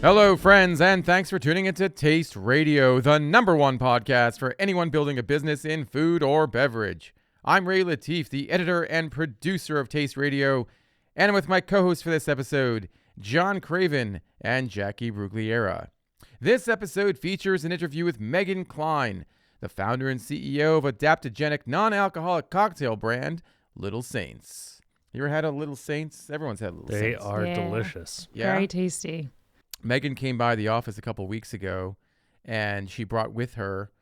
Hello, friends, and thanks for tuning into Taste Radio, the #1 podcast for anyone building a business in food or beverage. I'm Ray Latif, the editor and producer of Taste Radio, and I'm with my co-hosts for this episode, John Craven and Jackie Brugliera. This episode features an interview with Megan Klein, the founder and CEO of adaptogenic non-alcoholic cocktail brand Little Saints. You ever had a Little Saints? Everyone's had Little Saints. They are delicious. Yeah. Very tasty. Megan came by the office a couple weeks ago, and she brought with her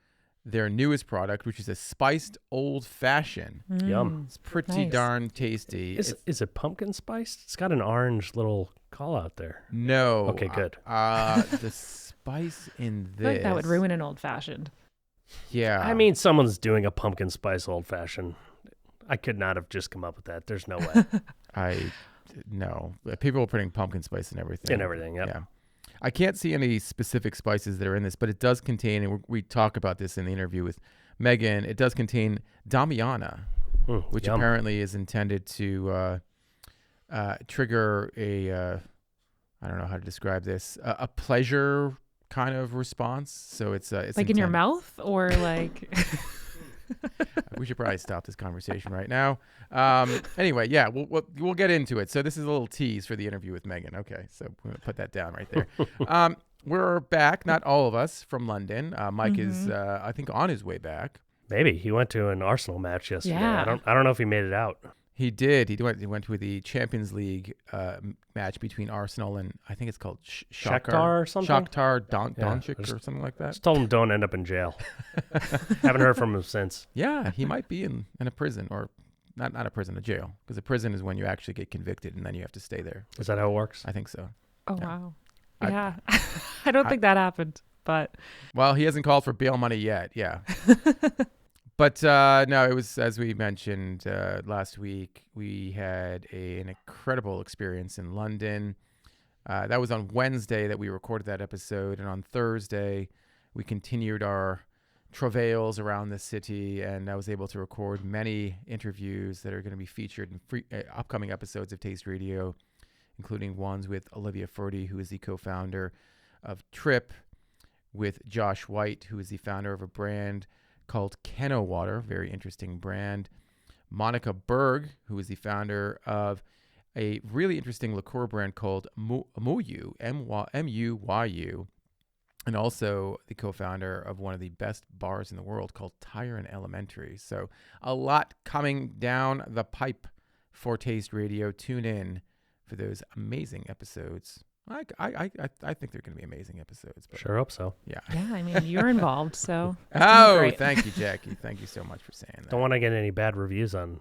their newest product, which is a spiced old fashioned. Yum. It's pretty darn tasty. Is it pumpkin spiced? It's got an orange little call out there. No. Okay, good. The spice in this. I feel like that would ruin an old fashioned. Yeah. I mean, someone's doing a pumpkin spice old fashioned. I could not have just come up with that. There's no way. No. People are putting pumpkin spice in everything. In everything, yep. Yeah. I can't see any specific spices that are in this, but it does contain, and we talk about this in the interview with Megan, it does contain Damiana, which apparently is intended to trigger I don't know how to describe this, a pleasure kind of response. So it's like in your mouth or like... We should probably stop this conversation right now. Anyway, yeah, we'll get into it. So this is a little tease for the interview with Megan. Okay, so we're going to put that down right there. We're back, not all of us, from London. Mike is, I think, on his way back. Maybe. He went to an Arsenal match yesterday. Yeah. I don't know if he made it out. He did. He went to the Champions League match between Arsenal and I think it's called Shakhtar or something? Shakhtar Donetsk or something like that. Just told him don't end up in jail. Haven't heard from him since. Yeah, he might be in a prison or not a prison, a jail. Because a prison is when you actually get convicted and then you have to stay there. Is that how it works? I think so. Oh, yeah. Wow. Yeah. I don't think that happened, but... Well, he hasn't called for bail money yet, yeah. But no, it was, as we mentioned last week, we had an incredible experience in London. That was on Wednesday that we recorded that episode. And on Thursday, we continued our travails around the city. And I was able to record many interviews that are going to be featured in upcoming episodes of Taste Radio, including ones with Olivia Ferdy, who is the co-founder of Trip, with Josh White, who is the founder of a brand called Keno Water, very interesting brand. Monica Berg, who is the founder of a really interesting liqueur brand called Muyu, M-U-Y-U, and also the co-founder of one of the best bars in the world called Tire and Elementary. So a lot coming down the pipe for Taste Radio. Tune in for those amazing episodes. I think they're going to be amazing episodes. But sure hope so. Yeah. Yeah, I mean, you're involved, so... Thank you, Jackie. Thank you so much for saying that. Don't want to get any bad reviews on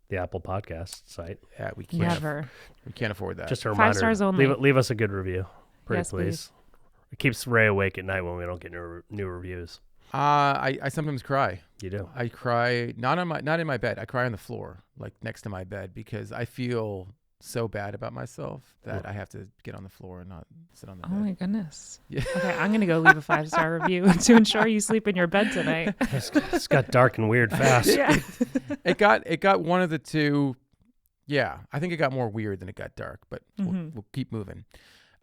the Apple Podcast site. Yeah, we can't. Never. We can't afford that. Just a reminder. 5 stars only. Leave us a good review, Yes, please. It keeps Ray awake at night when we don't get new reviews. I sometimes cry. You do? I cry not in my bed. I cry on the floor, like next to my bed, because I feel so bad about myself that I have to get on the floor and not sit on the bed. Oh my goodness. Yeah. Okay, I'm going to go leave a 5-star review to ensure you sleep in your bed tonight. It's got dark and weird fast. Yeah. It got one of the two. Yeah, I think it got more weird than it got dark, but we'll keep moving.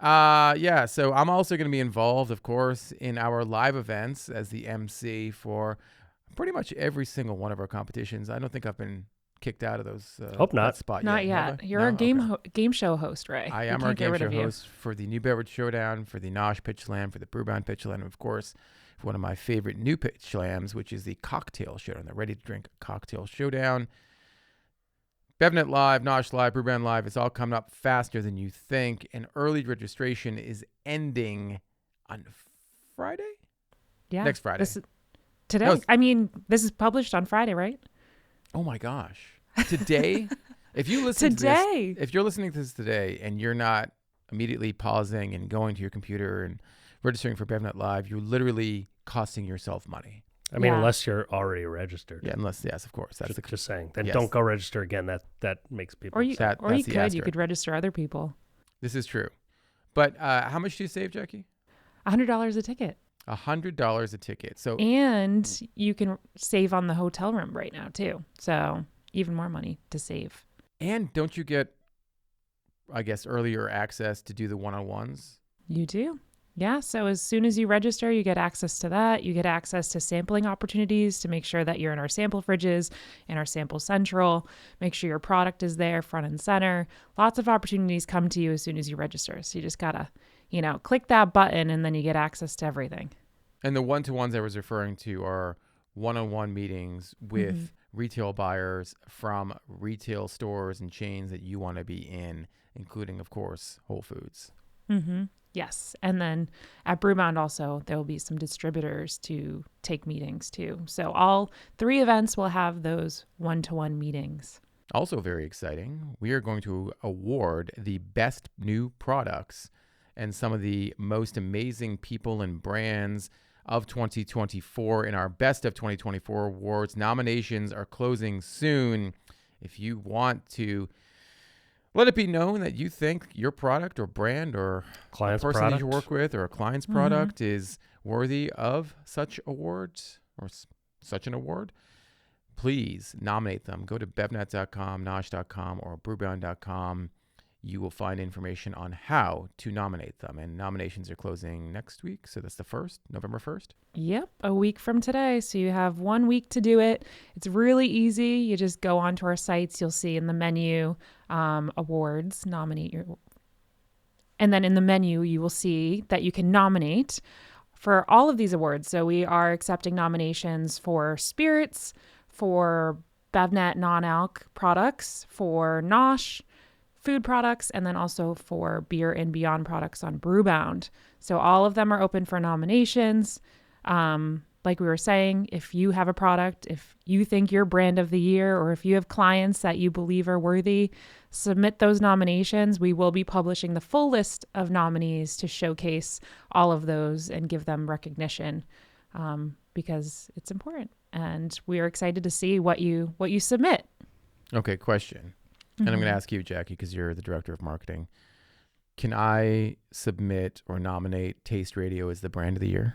Yeah, so I'm also going to be involved, of course, in our live events as the MC for pretty much every single one of our competitions. I don't think I've been kicked out of those. Hope not. That spot Not yet. yet. You're a game show host, Ray. I am our game show host for the New Beverage Showdown, for the Nosh Pitch Slam, for the Bourbon Pitch Slam, and of course, for one of my favorite new pitch slams, which is the Cocktail Showdown, the Ready to Drink Cocktail Showdown. BevNet Live, Nosh Live, Bourbon Live, it's all coming up faster than you think, and early registration is ending on Friday? Yeah. Next Friday. Today? No, I mean, this is published on Friday, right? Oh my gosh. Today? If you listen to this, if you're listening to this today and you're not immediately pausing and going to your computer and registering for BevNet Live, you're literally costing yourself money. I mean, unless you're already registered. Yeah, yes, of course. That's just saying. Then don't go register again. That makes people. Or you could register other people. This is true. But how much do you save, Jackie? $100 a ticket. $100 a ticket. And you can save on the hotel room right now too. So even more money to save. And don't you get, I guess, earlier access to do the one-on-ones? You do. Yeah. So as soon as you register, you get access to that. You get access to sampling opportunities to make sure that you're in our sample fridges, in our sample central, make sure your product is there front and center. Lots of opportunities come to you as soon as you register. So you just got to, click that button and then you get access to everything. And the one-to-ones I was referring to are one-on-one meetings with retail buyers from retail stores and chains that you want to be in, including, of course, Whole Foods. Mm-hmm. Yes. And then at Brewbound also, there will be some distributors to take meetings too. So all 3 events will have those one-to-one meetings. Also very exciting, we are going to award the best new products and some of the most amazing people and brands of 2024 in our Best of 2024 awards. Nominations are closing soon. If you want to let it be known that you think your product or brand or client's a person product that you work with or a client's product is worthy of such awards or such an award, please nominate them. Go to BevNET.com, Nosh.com, or Brewbound.com. You will find information on how to nominate them. And nominations are closing next week. So that's the 1st, November 1st. Yep, a week from today. So you have 1 week to do it. It's really easy. You just go onto our sites. You'll see in the menu awards, nominate your. And then in the menu, you will see that you can nominate for all of these awards. So we are accepting nominations for spirits, for BevNet non-alc products, for Nosh food products, and then also for beer and beyond products on Brewbound. So all of them are open for nominations. Like we were saying, if you have a product, if you think your brand of the year, or if you have clients that you believe are worthy, submit those nominations. We will be publishing the full list of nominees to showcase all of those and give them recognition, because it's important. And we are excited to see what you submit. Okay, question. And I'm going to ask you, Jackie, because you're the director of marketing. Can I submit or nominate Taste Radio as the brand of the year?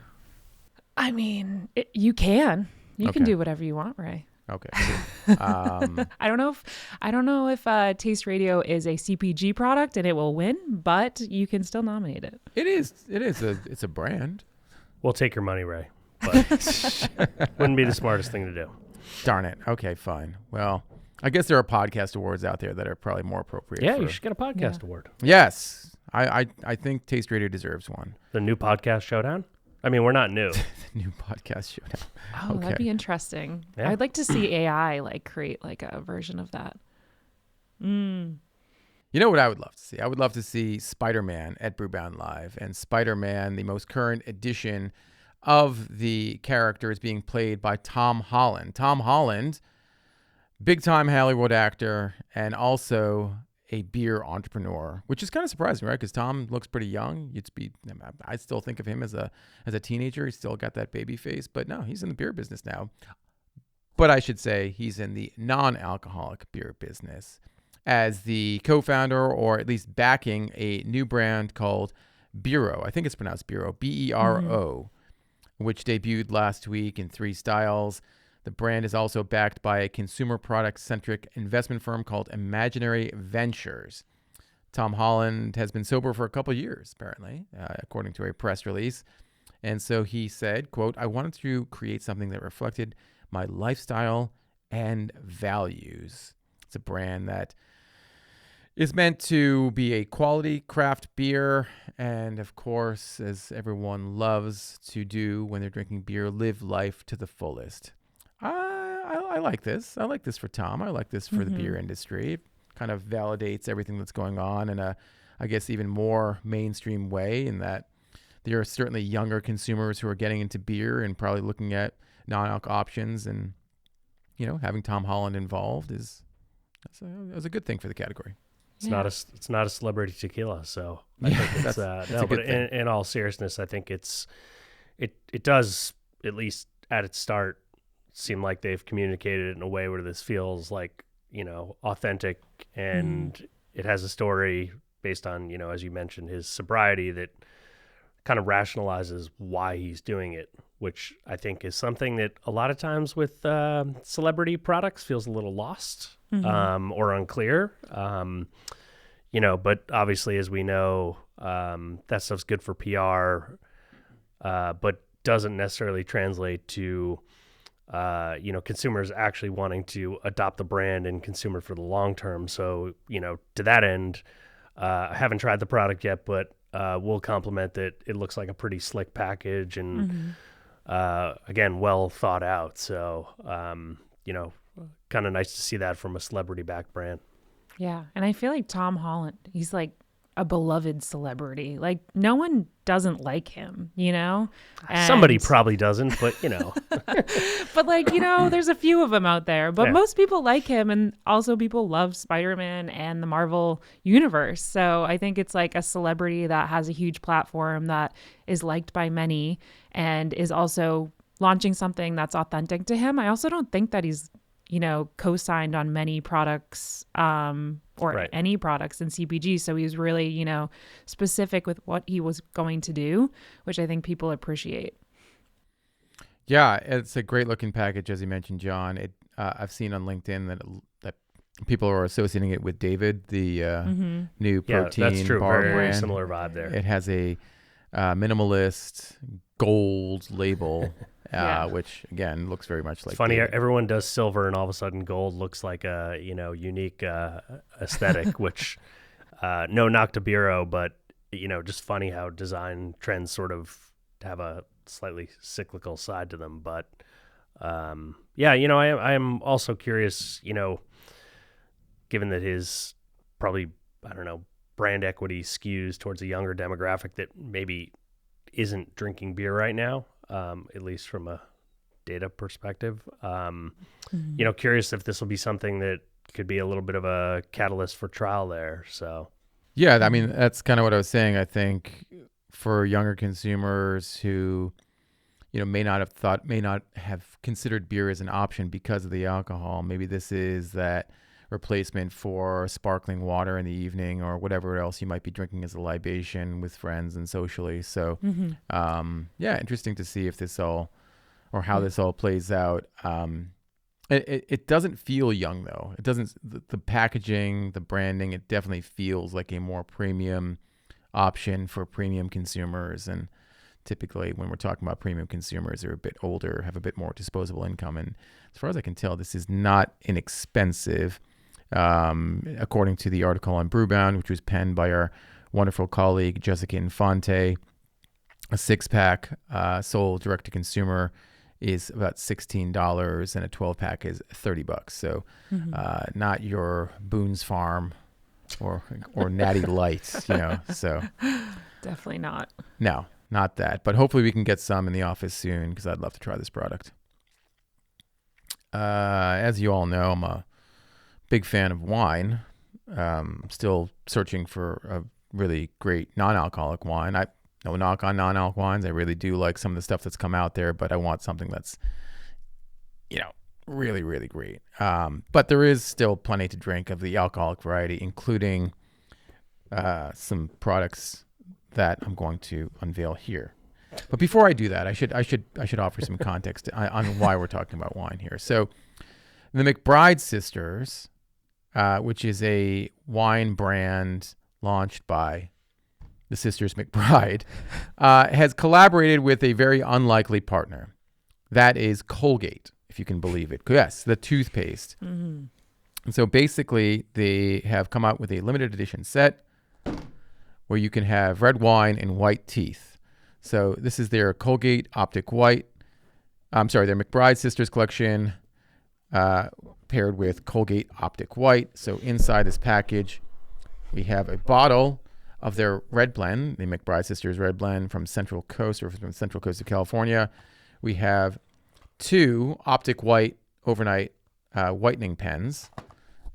I mean, you can. You can do whatever you want, Ray. Okay. I don't know if Taste Radio is a CPG product and it will win, but you can still nominate it. It is. It's a brand. We'll take your money, Ray. But wouldn't be the smartest thing to do. Darn it. Okay, fine. Well, I guess there are podcast awards out there that are probably more appropriate. Yeah, you should get a podcast award. Yes. I think Taste Radio deserves one. The new podcast showdown? I mean, we're not new. The new podcast showdown. Oh, that'd be interesting. Yeah. I'd like to see AI create a version of that. You know what I would love to see? I would love to see Spider-Man at Brewbound Live. And Spider-Man, the most current edition of the character, is being played by Tom Holland. Tom Holland, big-time Hollywood actor, and also a beer entrepreneur, which is kind of surprising, right? Because Tom looks pretty young. I still think of him as a teenager. He's still got that baby face, but no, he's in the beer business now. But I should say he's in the non-alcoholic beer business as the co-founder, or at least backing, a new brand called Bero. I think it's pronounced Bero, Bero, which debuted last week in 3 styles. The brand is also backed by a consumer product-centric investment firm called Imaginary Ventures. Tom Holland has been sober for a couple of years, apparently, according to a press release. And so he said, quote, "I wanted to create something that reflected my lifestyle and values." It's a brand that is meant to be a quality craft beer. And of course, as everyone loves to do when they're drinking beer, live life to the fullest. I like this. I like this for Tom. I like this for the beer industry. It kind of validates everything that's going on in a, I guess, even more mainstream way, in that there are certainly younger consumers who are getting into beer and probably looking at non-alc options, and, having Tom Holland involved is a good thing for the category. It's not a celebrity tequila, so I think it's that's no. But in all seriousness, I think it does, at least at its start, seem like they've communicated it in a way where this feels like, authentic, and it has a story based on, as you mentioned, his sobriety that kind of rationalizes why he's doing it, which I think is something that a lot of times with celebrity products feels a little lost or unclear. but obviously, as we know, that stuff's good for PR, but doesn't necessarily translate to, consumers actually wanting to adopt the brand and consume it for the long term. So, to that end, I haven't tried the product yet, but will compliment that it looks like a pretty slick package and, again, well thought out. So, kind of nice to see that from a celebrity-backed brand. Yeah, and I feel like Tom Holland, he's like a beloved celebrity. Like no one doesn't like him, And somebody probably doesn't, but but there's a few of them out there. But most people like him, and also people love Spider-Man and the Marvel universe. So I think it's like a celebrity that has a huge platform that is liked by many and is also launching something that's authentic to him. I also don't think that he's co-signed on many products or any products in CPG. So he was really, specific with what he was going to do, which I think people appreciate. Yeah, it's a great looking package, as you mentioned, John. I've seen on LinkedIn that people are associating it with David, the new protein that's true. bar Very brand. Similar vibe there. It has a minimalist gold label. Which again looks very much like. It's funny, David. Everyone does silver, and all of a sudden gold looks like a unique aesthetic. Which no knock to Bero, but just funny how design trends sort of have a slightly cyclical side to them. But I am also curious. Given that his probably brand equity skews towards a younger demographic that maybe isn't drinking beer right now. At least from a data perspective. Curious if this will be something that could be a little bit of a catalyst for trial there. So, yeah, I mean, that's kind of what I was saying. I think for younger consumers who, may not have considered beer as an option because of the alcohol, maybe this is that replacement for sparkling water in the evening or whatever else you might be drinking as a libation with friends and socially. So, interesting to see if this all or how this all plays out. It doesn't feel young though. It doesn't, the packaging, the branding, it definitely feels like a more premium option for premium consumers. And typically when we're talking about premium consumers, they're a bit older, have a bit more disposable income. And as far as I can tell, this is not inexpensive. According to the article on Brewbound, which was penned by our wonderful colleague Jessica Infante, a 6-pack sold direct to consumer is about $16, and a 12-pack is $30. So, not your Boone's Farm or Natty Lights, So, definitely not. No, not that. But hopefully, we can get some in the office soon because I'd love to try this product. As you all know, I'm a big fan of wine. Still searching for a really great non-alcoholic wine. No knock on non-alc wines. I really do like some of the stuff that's come out there, but I want something that's, really, really great. But there is still plenty to drink of the alcoholic variety, including some products that I'm going to unveil here. But before I do that, I should offer some context on why we're talking about wine here. So the McBride Sisters, which is a wine brand launched by the Sisters McBride, has collaborated with a very unlikely partner. That is Colgate, if you can believe it. Yes, the toothpaste. Mm-hmm. And so basically, they have come out with a limited edition set where you can have red wine and white teeth. So this is their Colgate Optic White. Their McBride Sisters collection paired with Colgate Optic White. So inside this package, we have a bottle of their red blend, the McBride Sisters red blend from Central Coast of California. We have 2 Optic White overnight whitening pens.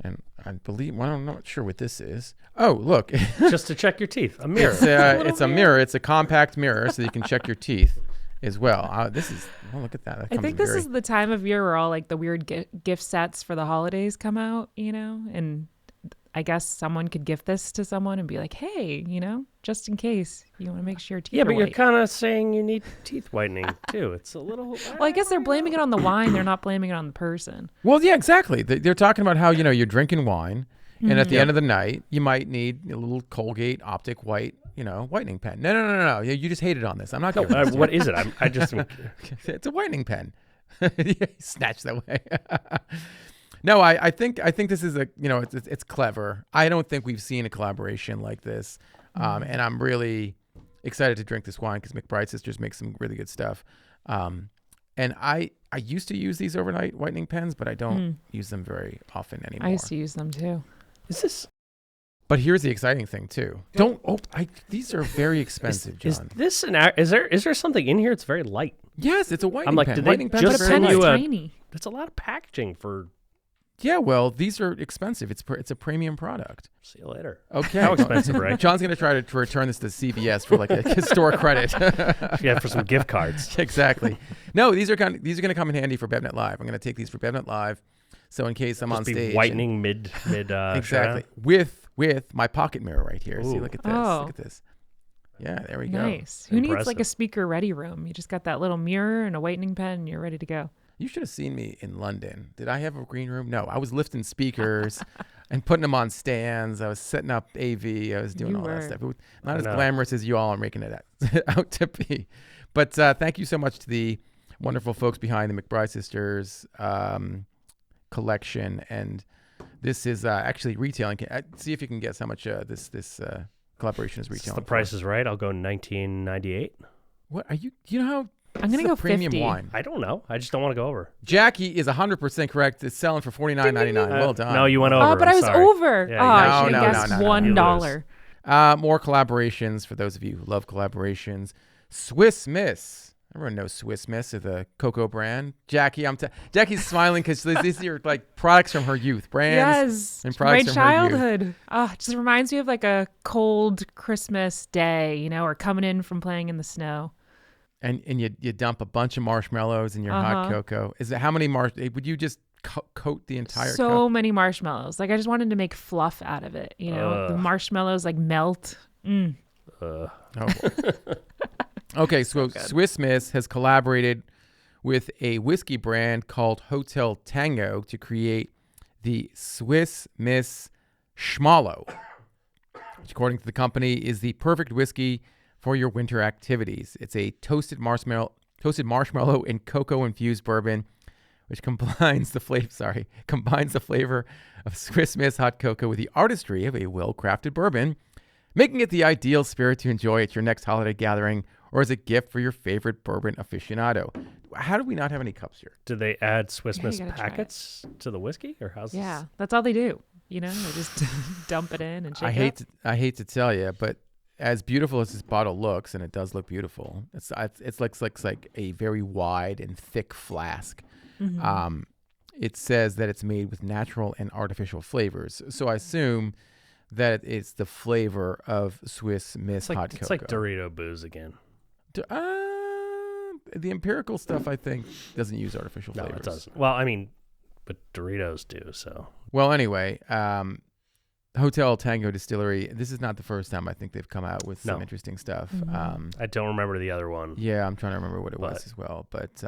And I believe, I'm not sure what this is. Oh, look. Just to check your teeth. A mirror. It's a mirror. It's a compact mirror so you can check your teeth as well. Look at that. I think this is the time of year where all like the weird gift sets for the holidays come out, and I guess someone could gift this to someone and be like, hey, just in case you want to make sure your teeth are but white. you're kind of saying you need teeth whitening too. It's a little... Well, I guess they're blaming it on the wine. They're not blaming it on the person. Well, yeah, exactly. They're talking about how, you're drinking wine And at the end of the night, you might need a little Colgate Optic White, whitening pen. No. You just hated on this. I'm not giving this. What is it? I just It's a whitening pen. Snatch that way. No, I think this is it's clever. I don't think we've seen a collaboration like this, and I'm really excited to drink this wine because McBride Sisters make some really good stuff. And I used to use these overnight whitening pens, but I don't use them very often anymore. I used to use them too. Is this? But here's the exciting thing too. These are very expensive, John. Is this is there something in here? It's very light. Yes, it's a whitening pen. Did whitening they pens just are send very you light. tiny. That's a lot of packaging for. Yeah, well, these are expensive. It's a premium product. See you later. Okay. How expensive, right? John's going to try to return this to CVS for like a store credit. Yeah, for some gift cards. Exactly. No, these are going to come in handy for BevNet Live. I'm going to take these for BevNet Live. So in case I'm on stage. Be whitening mid exactly. With my pocket mirror right here. Ooh. See, look at this. Oh. Look at this. Yeah, there we go. Nice. Who needs like Impressive. a speaker ready room? You just got that little mirror and a whitening pen and you're ready to go. You should have seen me in London. Did I have a green room? No, I was lifting speakers and putting them on stands. I was setting up AV. I was doing all that stuff. It was not as glamorous as you all are making it out to be. But thank you so much to the wonderful folks behind the McBride Sisters collection. And this is actually retailing. See if you can guess how much this collaboration is retailing. The price is right. I'll go $19.98. What are you? You know how? I'm going to go premium 50. wine. I don't know. I just don't want to go over. Jackie is 100% correct. It's selling for $49.99. Well done. No, you went over. Oh, but I was sorry. over. Yeah, I should no, have guessed no, no, no. $1. More collaborations for those of you who love collaborations. Swiss Miss. Everyone knows Swiss Miss is the cocoa brand. Jackie, Jackie's smiling because these are like products from her youth, brands Yes, and my products from her youth. childhood. It just reminds me of like a cold Christmas day, or coming in from playing in the snow. And you dump a bunch of marshmallows in your hot cocoa. Is it how many would you just coat the entire cup? So many marshmallows. Like I just wanted to make fluff out of it. The marshmallows like melt. Oh. Okay, so Swiss Miss has collaborated with a whiskey brand called Hotel Tango to create the Swiss Miss Schmallow, which according to the company is the perfect whiskey for your winter activities. It's a toasted marshmallow and cocoa infused bourbon, which combines the flavor of Swiss Miss hot cocoa with the artistry of a well-crafted bourbon, making it the ideal spirit to enjoy at your next holiday gathering or as a gift for your favorite bourbon aficionado. How do we not have any cups here? Do they add Swiss Miss you gotta try packets to the whiskey, or how's Yeah, this? that's all they do. They just dump it in and shake it up. I hate to tell you, but as beautiful as this bottle looks, and it does look beautiful, it's like a very wide and thick flask. Mm-hmm. It says that it's made with natural and artificial flavors. So I assume that it's the flavor of Swiss Miss hot cocoa. It's like Dorito booze again. The empirical stuff, I think, doesn't use artificial flavors. No, it doesn't. Well, I mean, but Doritos do, so. Well, anyway, Hotel Tango Distillery, this is not the first time I think they've come out with some interesting stuff. Mm-hmm. I don't remember the other one. Yeah, I'm trying to remember what it was as well. But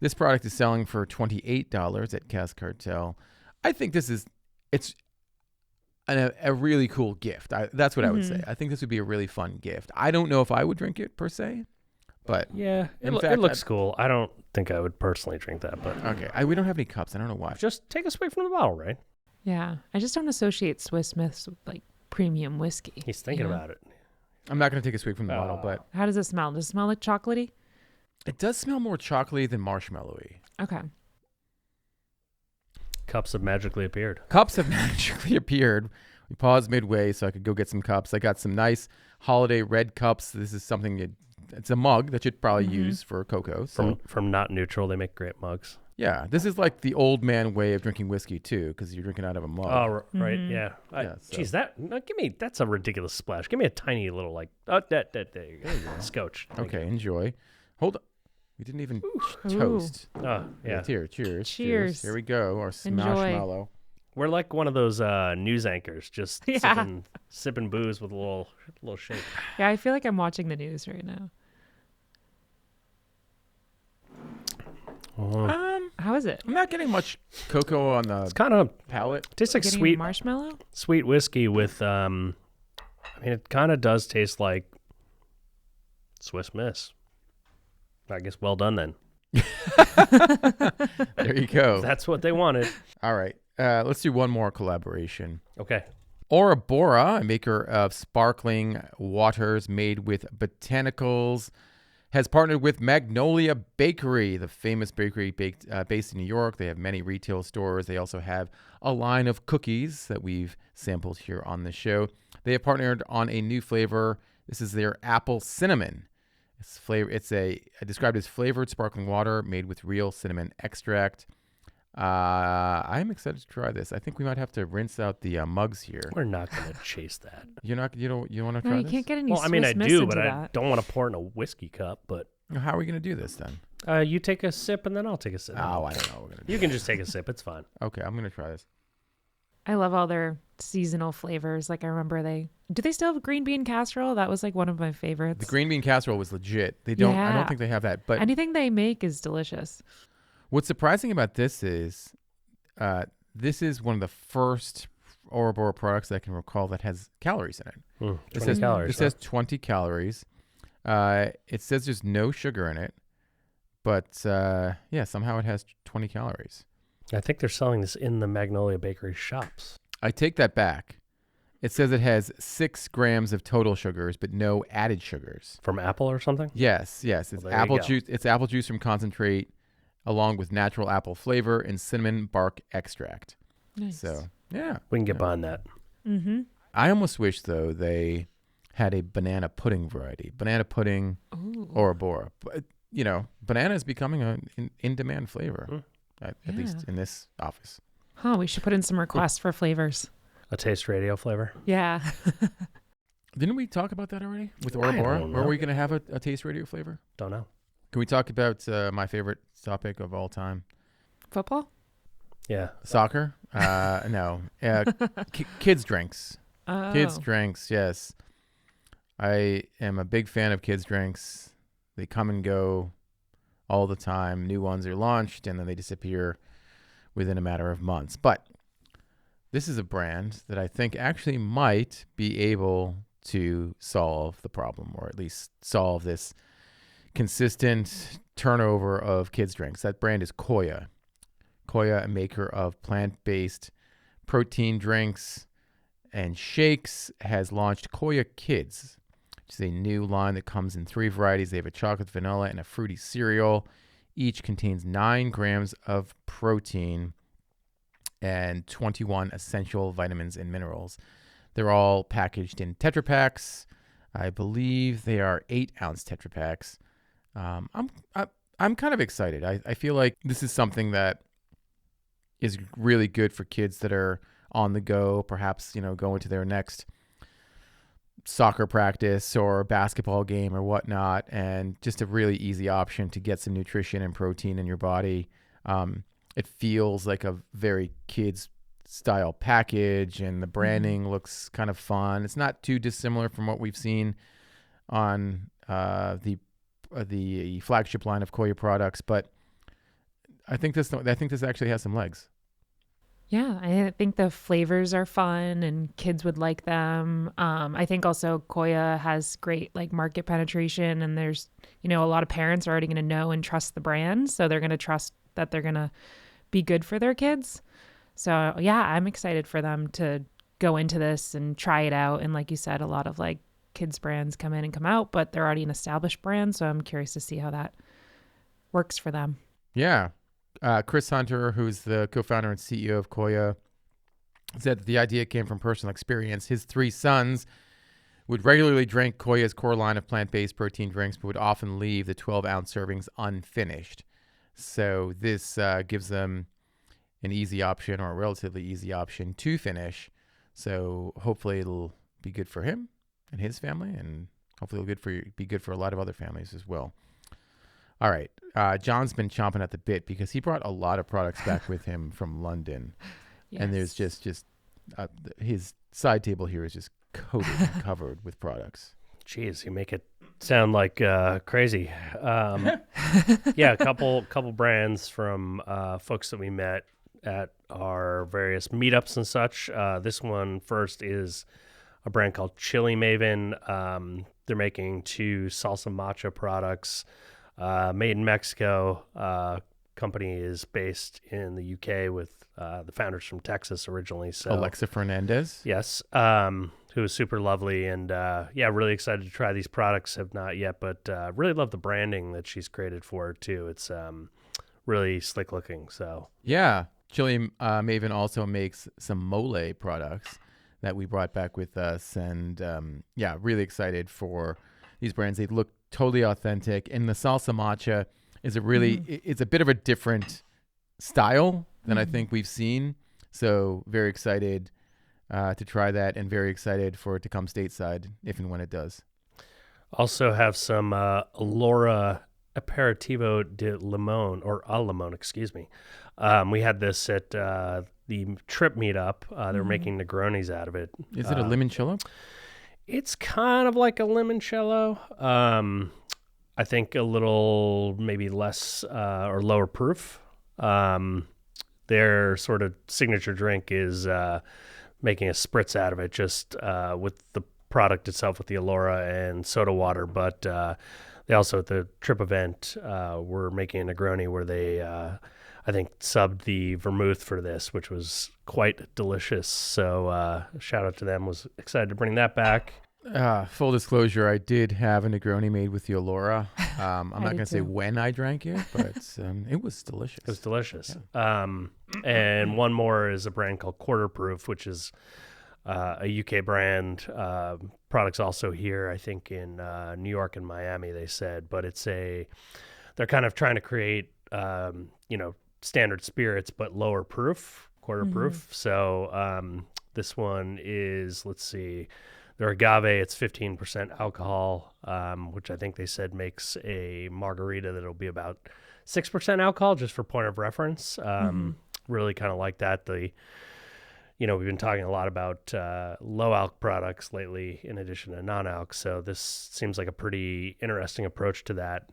this product is selling for $28 at Cask Cartel. I think it's a really cool gift. That's what I would say. I think this would be a really fun gift. I don't know if I would drink it per se, but yeah, it looks cool. I don't think I would personally drink that, but okay. We don't have any cups. I don't know why. Just take a swig from the bottle, right? Yeah, I just don't associate Swiss Miss with like premium whiskey. He's thinking about it. I'm not going to take a swig from the bottle, but how does it smell? Does it smell like chocolatey? It does smell more chocolatey than marshmallowy. Okay. Cups have magically appeared. Cups have magically appeared. We paused midway so I could go get some cups. I got some nice holiday red cups. This is something it's a mug that you'd probably use for cocoa. So. From Not Neutral, they make great mugs. Yeah, this is like the old man way of drinking whiskey too, because you're drinking out of a mug. Oh, right, yeah. Geez, that's a ridiculous splash. Give me a tiny little there you go. Scotch. Okay, enjoy. Hold on. We didn't even toast. Oh, yeah. Cheers. Cheers. Here we go. Our marshmallow. We're like one of those news anchors, just sipping booze with a little shake. Yeah, I feel like I'm watching the news right now. How is it? I'm not getting much cocoa on the It's kind of palate. tastes like Getting sweet marshmallow? sweet whiskey with I mean, it kind of does taste like Swiss Miss. I guess well done then. There you go. That's what they wanted. All right. Let's do one more collaboration. Okay. Bora, a maker of sparkling waters made with botanicals, has partnered with Magnolia Bakery, the famous bakery based in New York. They have many retail stores. They also have a line of cookies that we've sampled here on the show. They have partnered on a new flavor. This is their apple cinnamon. It's described as flavored sparkling water made with real cinnamon extract. I'm excited to try this. I think we might have to rinse out the mugs here. We're not going to chase that. You want to try No, you this? can't get any Well, I mean, I Swiss Miss do, into but I that. don't want to pour in a whiskey cup. But How are we going to do this then? you take a sip and then I'll take a sip. Oh, I don't know what we're going to do. You can just take a sip. It's fine. Okay, I'm going to try this. I love all their seasonal flavors. Like I remember do they still have green bean casserole? That was like one of my favorites. The green bean casserole was legit. I don't Yeah. think they have that. But Anything they make is delicious. what's surprising about this is one of the first Bora products that I can recall that has calories in it. 20 calories. It says 20 calories. It says there's no sugar in it, but somehow it has 20 calories. I think they're selling this in the Magnolia Bakery shops. I take that back. It says it has 6 grams of total sugars, but no added sugars. From Apple or something? Yes. It's Well, there you apple go. juice. It's apple juice from concentrate, along with natural apple flavor and cinnamon bark extract. Nice. So yeah, We can get behind that. Mm-hmm. I almost wish though they had a banana pudding variety, banana pudding or Bora. But banana is becoming an in-demand flavor, at least in this office. Huh, we should put in some requests for flavors. A taste radio flavor. Yeah. Didn't we talk about that already with I Bora? don't Were know. we going to have a taste radio flavor? Don't know. Can we talk about my favorite topic of all time? Football? Yeah. Soccer? No. Kids drinks. Oh. Kids drinks, yes. I am a big fan of kids drinks. They come and go all the time. New ones are launched and then they disappear within a matter of months. But this is a brand that I think actually might be able to solve the problem, or at least solve this consistent turnover of kids drinks. That brand is Koia. Koia, a maker of plant-based protein drinks and shakes, has launched Koia Kids, which is a new line that comes in 3 varieties. They have a chocolate, vanilla, and a fruity cereal. Each contains 9 grams of protein and 21 essential vitamins and minerals. They're all packaged in Tetra Paks. I believe they are 8-ounce Tetra Paks. I'm kind of excited. I feel like this is something that is really good for kids that are on the go, perhaps, going to their next soccer practice or basketball game or whatnot, and just a really easy option to get some nutrition and protein in your body. It feels like a very kids style package, and the branding looks kind of fun. It's not too dissimilar from what we've seen on the flagship line of Koia products, but I think this actually has some legs. Yeah, I think the flavors are fun and kids would like them. I think also Koia has great market penetration, and there's, a lot of parents are already going to know and trust the brand. So they're going to trust that they're going to be good for their kids. So yeah, I'm excited for them to go into this and try it out. And like you said, a lot of kids brands come in and come out, but they're already an established brand. So I'm curious to see how that works for them. Yeah. Chris Hunter, who's the co-founder and CEO of Koia, said that the idea came from personal experience. His 3 sons would regularly drink Koia's core line of plant-based protein drinks, but would often leave the 12-ounce servings unfinished. So this gives them an easy option, or a relatively easy option, to finish. So hopefully it'll be good for him and his family, and hopefully it'll be good for a lot of other families as well. All right. John's been chomping at the bit because he brought a lot of products back with him from London. Yes. And there's just his side table here is just coated and covered with products. Jeez, you make it sound like crazy. Yeah, a couple brands from folks that we met at our various meetups and such. This one first is a brand called Chili Maven. They're making 2 salsa matcha products made in Mexico. Company is based in the UK with the founders from Texas originally. So Alexa Fernandez. Yes, who was super lovely, and really excited to try these products. Have not yet, but really love the branding that she's created for it too. It's really slick looking. So yeah, Chili Maven also makes some mole products that we brought back with us, and really excited for these brands. They look totally authentic, and the salsa matcha is it's a bit of a different style than I think we've seen. So very excited to try that, and very excited for it to come stateside if and when it does. Also have some Laura Aperitivo de Limon, or Al Limon, excuse me. We had this at the Trip meetup. They were making Negronis out of it. Is it a limoncello? It's kind of like a limoncello. I think a little maybe less or lower proof. Their sort of signature drink is making a spritz out of it, just with the product itself, with the Allura and soda water. But they also, at the Trip event, were making a Negroni where they, I think, subbed the vermouth for this, which was quite delicious. So shout out to them. Was excited to bring that back. Full disclosure, I did have a Negroni made with the Allura. I'm not going to say when I drank it, but it was delicious. It was delicious. Yeah. And one more is a brand called Quarter Proof, which is a UK brand. Products also here, I think, in New York and Miami, they said. But they're kind of trying to create, standard spirits, but lower proof, quarter proof. So this one is, let's see, their agave, it's 15% alcohol, which I think they said makes a margarita that'll be about 6% alcohol, just for point of reference. Really kind of like that. We've been talking a lot about low alc products lately in addition to non-alc. So this seems like a pretty interesting approach to that,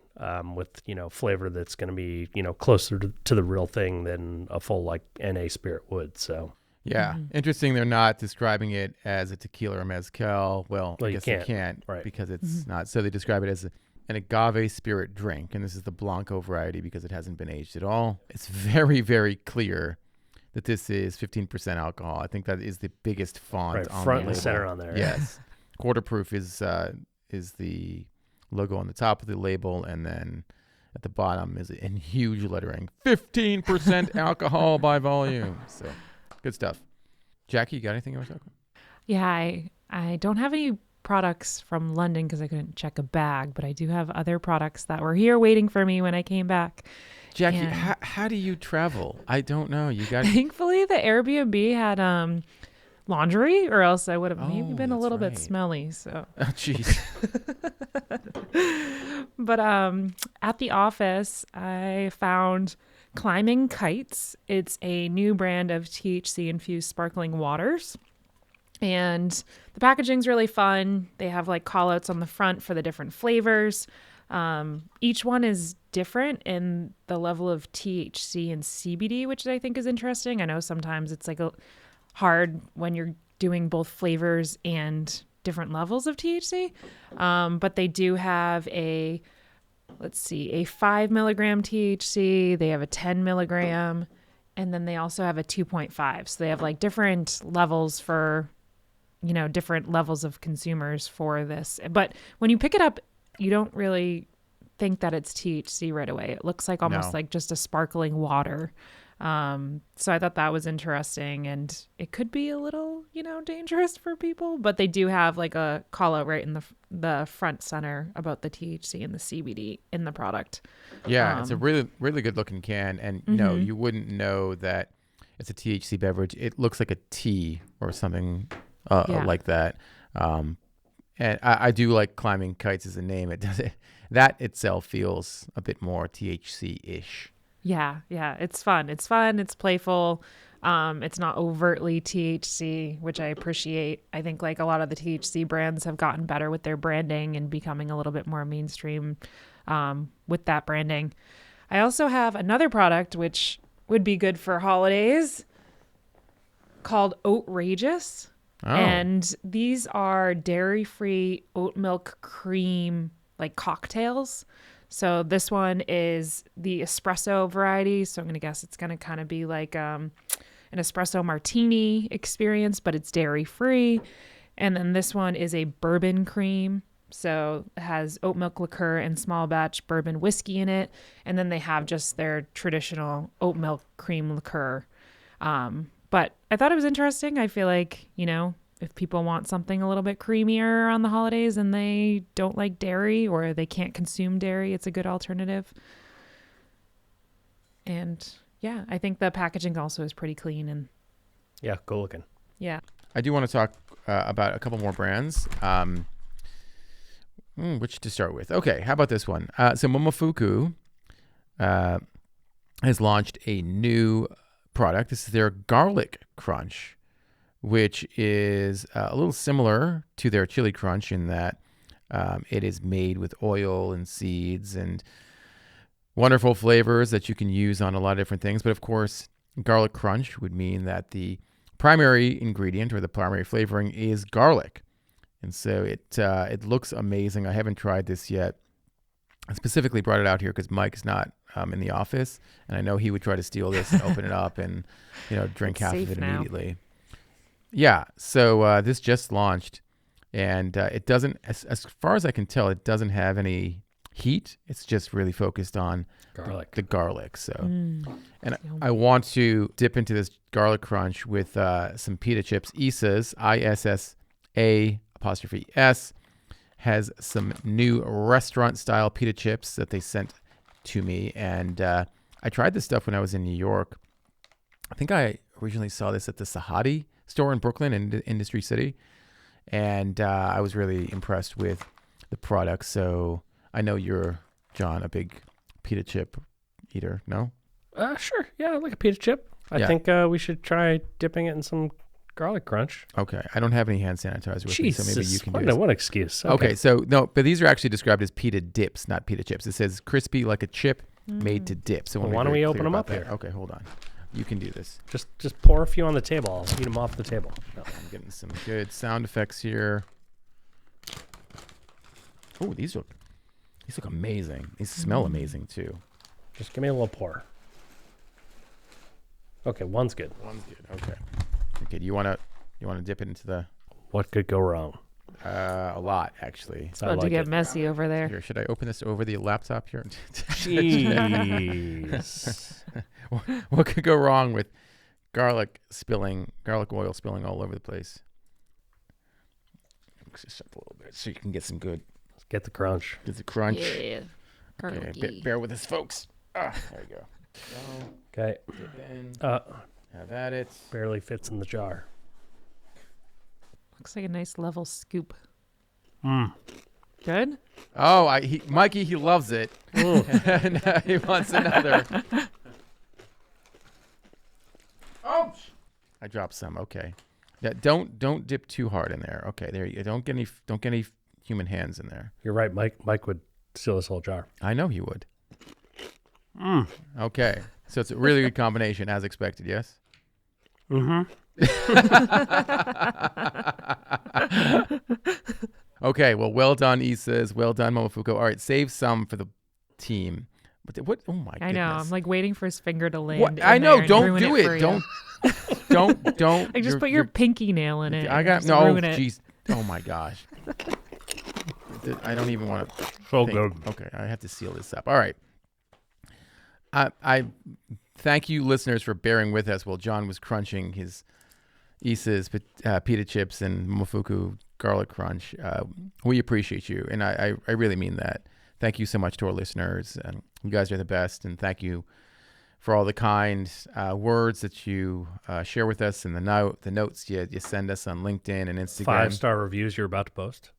with, flavor that's going to be, closer to the real thing than a full like NA spirit would. So. Yeah. Interesting. They're not describing it as a tequila or mezcal. Well, I guess they can't, right? Because it's not. So they describe it as an agave spirit drink. And this is the Blanco variety because it hasn't been aged at all. It's very, very clear that this is 15% alcohol. I think that is the biggest font on front the label. And center on there. Yes. Quarter proof is the logo on the top of the label, and then at the bottom is in huge lettering, 15% alcohol by volume. So good stuff. Jackie, you got anything you want to talk about? Yeah, I don't have any products from London because I couldn't check a bag, but I do have other products that were here waiting for me when I came back. Jackie, how do you travel? I don't know. You got. Thankfully, the Airbnb had laundry, or else I would have maybe been a little bit smelly. So. Oh, jeez. But at the office, I found Climbing Kites. It's a new brand of THC-infused sparkling waters. And the packaging's really fun. They have like call-outs on the front for the different flavors. Each one is different in the level of THC and CBD, which I think is interesting. I know sometimes it's like hard when you're doing both flavors and different levels of THC. But they do have a 5 milligram THC. They have a 10 milligram, and then they also have a 2.5. So they have like different levels for, different levels of consumers for this. But when you pick it up, you don't really think that it's THC right away. It looks like almost like just a sparkling water. So I thought that was interesting, and it could be a little, dangerous for people, but they do have like a call out right in the front center about the THC and the CBD in the product. Yeah. It's a really, really good looking can. And no, you wouldn't know that it's a THC beverage. It looks like a tea or something like that. And I do like Climbing Kites as a name. That itself feels a bit more THC-ish. Yeah. It's fun. It's playful. It's not overtly THC, which I appreciate. I think like a lot of the THC brands have gotten better with their branding and becoming a little bit more mainstream with that branding. I also have another product which would be good for holidays called Outrageous. Oh. And these are dairy-free oat milk cream like cocktails. So this one is the espresso variety. So I'm going to guess it's going to kind of be like an espresso martini experience, but it's dairy-free. And then this one is a bourbon cream. So it has oat milk liqueur and small batch bourbon whiskey in it. And then they have just their traditional oat milk cream liqueur. But I thought it was interesting. I feel like, if people want something a little bit creamier on the holidays and they don't like dairy or they can't consume dairy, it's a good alternative. And yeah, I think the packaging also is pretty clean and yeah, cool looking. Yeah. I do want to talk about a couple more brands. Which to start with? Okay, how about this one? So Momofuku has launched a new product. This is their garlic crunch, which is a little similar to their chili crunch in that it is made with oil and seeds and wonderful flavors that you can use on a lot of different things. But of course, garlic crunch would mean that the primary ingredient or the primary flavoring is garlic. And so it looks amazing. I haven't tried this yet. I specifically brought it out here because Mike's not in the office, and I know he would try to steal this and open it up and drink half of it immediately. Yeah. So this just launched, and it doesn't, as far as I can tell, it doesn't have any heat. It's just really focused on the garlic. So, and I want to dip into this garlic crunch with some pita chips. Issa's ISSA''S has some new restaurant style pita chips that they sent to me, and I tried this stuff when I was in New York. I think I originally saw this at the Sahadi store in Brooklyn in Industry City, and I was really impressed with the product. So I know you're, John, a big pita chip eater. No? Sure. Yeah, I like a pita chip. I think we should try dipping it in some garlic crunch. Okay. I don't have any hand sanitizer with me, so maybe you can do it. What excuse? Okay. So no, but these are actually described as pita dips, not pita chips. It says crispy like a chip made to dip. So why don't we open them up here? Okay, hold on. You can do this. Just pour a few on the table. I'll eat them off the table. I'm getting some good sound effects here. Oh, these look amazing. These smell amazing too. Just give me a little pour. Okay, one's good. Okay. Okay. Do you want to dip it into the? What could go wrong? A lot, actually. It's about to get messy over there. Here, should I open this over the laptop here? Jeez. What could go wrong with garlic oil spilling all over the place? Mix this up a little bit so you can get some good. Let's get the crunch. Get the crunch. Yeah. Okay, bear with us, folks. There you go. Okay. Dip in. Have at it. Barely fits in the jar. Looks like a nice level scoop. Mm. Good? Oh, Mikey, he loves it. And he wants another. Oh! I dropped some. Okay. Yeah, don't dip too hard in there. Okay, there you go. Don't get any human hands in there. You're right. Mike would steal this whole jar. I know he would. Okay. So it's a really good combination, as expected, yes? Mm-hmm. Okay, well done, Issa's. Well done, Momofuku. All right, save some for the team. But what? Oh my goodness! I know. I'm like waiting for his finger to land. I know. Don't do it. Don't. Like just put your pinky nail in it. I got no. Jeez. Oh my gosh. I don't even want to. So good. Okay, I have to seal this up. All right. I thank you, listeners, for bearing with us while John was crunching his Issa's pita chips and Momofuku garlic crunch. We appreciate you, and I really mean that. Thank you so much to our listeners. You guys are the best, and thank you for all the kind words that you share with us and the notes you send us on LinkedIn and Instagram. 5-star reviews you're about to post.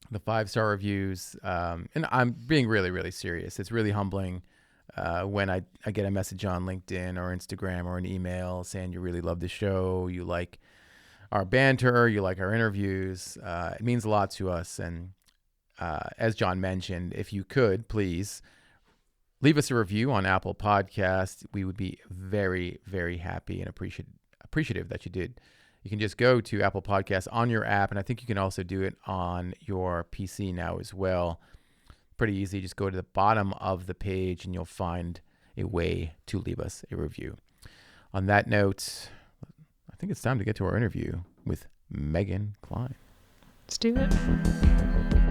The 5-star reviews, and I'm being really, really serious. It's really humbling when I get a message on LinkedIn or Instagram or an email saying you really love the show, you like our banter, you like our interviews. It means a lot to us. And as John mentioned, if you could, please leave us a review on Apple Podcasts. We would be very, very happy and appreciative that you did. You can just go to Apple Podcasts on your app, and I think you can also do it on your PC now as well. Pretty easy. Just go to the bottom of the page and you'll find a way to leave us a review. On that note, I think it's time to get to our interview with Megan Klein. Let's do it.